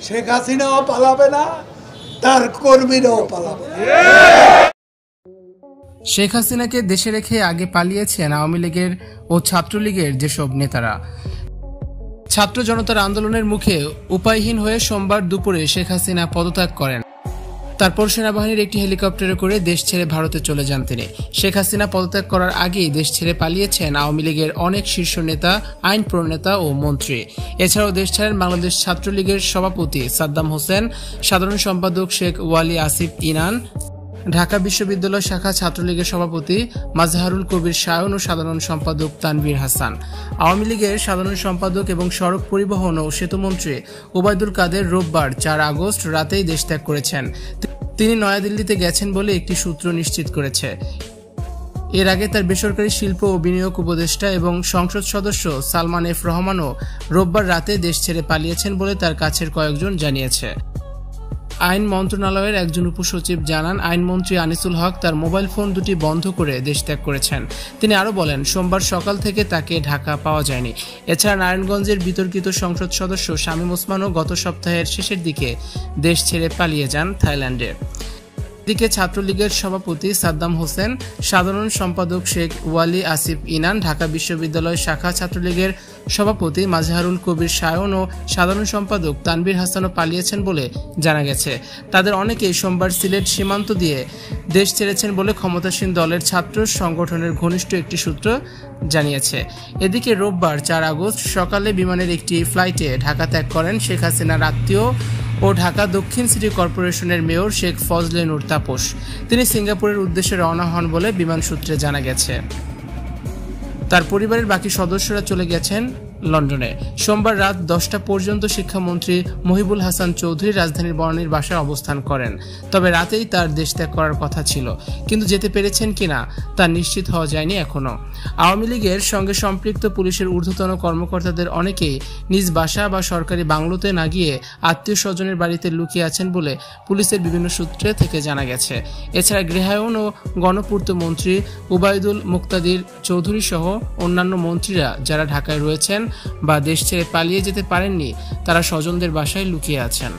শেখ হাসিনাও পালাবে না, তার কর্মীরাও পালাবে না। শেখ হাসিনাকে দেশে রেখে আগে পালিয়েছেন আওয়ামী লীগের ও ছাত্রলীগের যেসব নেতারা। ছাত্র জনতার আন্দোলনের মুখে উপায়হীন হয়ে সোমবার দুপুরে শেখ হাসিনা পদত্যাগ করেন। তারপর সেনাবাহিনীর একটি হেলিকপ্টারে করে দেশ ছেড়ে ভারতে চলে যান তিনি। শেখ হাসিনা পদত্যাগ করার আগেই দেশ ছেড়ে পালিয়েছেন আওয়ামী লীগের অনেক শীর্ষ নেতা, আইন প্রণেতা ও মন্ত্রী। এছাড়াও দেশ ছাড়েন বাংলাদেশ ছাত্রলীগের সভাপতি সাদ্দাম হোসেন, সাধারণ সম্পাদক শেখ ওয়ালি আসিফ ইনান, ঢাকা বিশ্ববিদ্যালয় শাখা ছাত্রলীগের সভাপতি মাজহারুল কবির শায়ন ও সাধারণ সম্পাদক তানভীর হাসান। আওয়ামী লীগের সাধারণ সম্পাদক এবং সড়ক পরিবহন ও সেতুমন্ত্রী ওবায়দুল কাদের রোববার 4 আগস্ট রাতেই দেশ ত্যাগ করেছেন। তিনি নয়াদিল্লিতে গেছেন বলে একটি সূত্র নিশ্চিত করেছে। এর আগে তার বেসরকারি শিল্প ও বিনিয়োগ উপদেষ্টা এবং সংসদ সদস্য সালমান এফ রহমানও রোববার রাতে দেশ ছেড়ে পালিয়েছেন বলে তার কাছের কয়েকজন জানিয়েছে। আইন মন্ত্রণালয়ের একজন উপসচিব জানান, আইনমন্ত্রী আনিসুল হক তার মোবাইল ফোন দুটি বন্ধ করে দেশ ত্যাগ করেছেন। তিনি আরও বলেন, সোমবার সকাল থেকে তাকে ঢাকা পাওয়া যায়নি। এছাড়া নারায়ণগঞ্জের বিতর্কিত সংসদ সদস্য শামীম ওসমানও গত সপ্তাহের শেষের দিকে দেশ ছেড়ে পালিয়ে যান থাইল্যান্ডে। এদিকে ছাত্রলীগের সভাপতি সাদ্দাম হোসেন, সাধারণ সম্পাদক শেখ ওয়ালি আসিফ ইনান, ঢাকা বিশ্ববিদ্যালয় শাখা ছাত্রলীগের সভাপতি মাজহারুল কবির শায়ন ও সাধারণ সম্পাদক তানভীর হাসানও পালিয়েছেন বলে জানা গেছে। তাদের অনেকেই সোমবার সিলেট সীমান্ত দিয়ে দেশ ছেড়েছেন বলে ক্ষমতাসীন দলের ছাত্র সংগঠনের ঘনিষ্ঠ একটি সূত্র জানিয়েছে। এদিকে রোববার 4 আগস্ট সকালে বিমানের একটি ফ্লাইটে ঢাকা ত্যাগ করেন শেখ হাসিনার আত্মীয় ও ঢাকা দক্ষিণ সিটি কর্পোরেশনের মেয়র শেখ ফজলে নূর তাপস। তিনি সিঙ্গাপুরের উদ্দেশ্যে রওনা হন বলে বিমান সূত্রে জানা গেছে। তার পরিবারের বাকি সদস্যরা চলে গেছেন লন্ডনে। সোমবার রাত 10টা পর্যন্ত শিক্ষামন্ত্রী মহিবুল হাসান চৌধুরী রাজধানীর বনানীর বাসায় অবস্থান করেন। তবে রাতেই তার দেশ ত্যাগ করার কথা ছিল, কিন্তু যেতে পেরেছেন কিনা তা নিশ্চিত হওয়া যায়নি এখনো। আওয়ামী লীগের সঙ্গে সম্পৃক্ত পুলিশের ঊর্ধ্বতন কর্মকর্তাদের অনেকেই নিজ বাসা বা সরকারি বাংলোতে না গিয়ে আত্মীয় স্বজনের বাড়িতে লুকিয়ে আছেন বলে পুলিশের বিভিন্ন সূত্রে থেকে জানা গেছে। এছাড়া গৃহায়ন ও গণপূর্ত মন্ত্রী উবায়দুল মুক্তাদির চৌধুরী সহ অন্যান্য মন্ত্রীরা যারা ঢাকায় রয়েছেন বা দেশ ছেড়ে পালিয়ে যেতে পারেননি, তারা স্বজনদের বাসায় লুকিয়ে আছেন।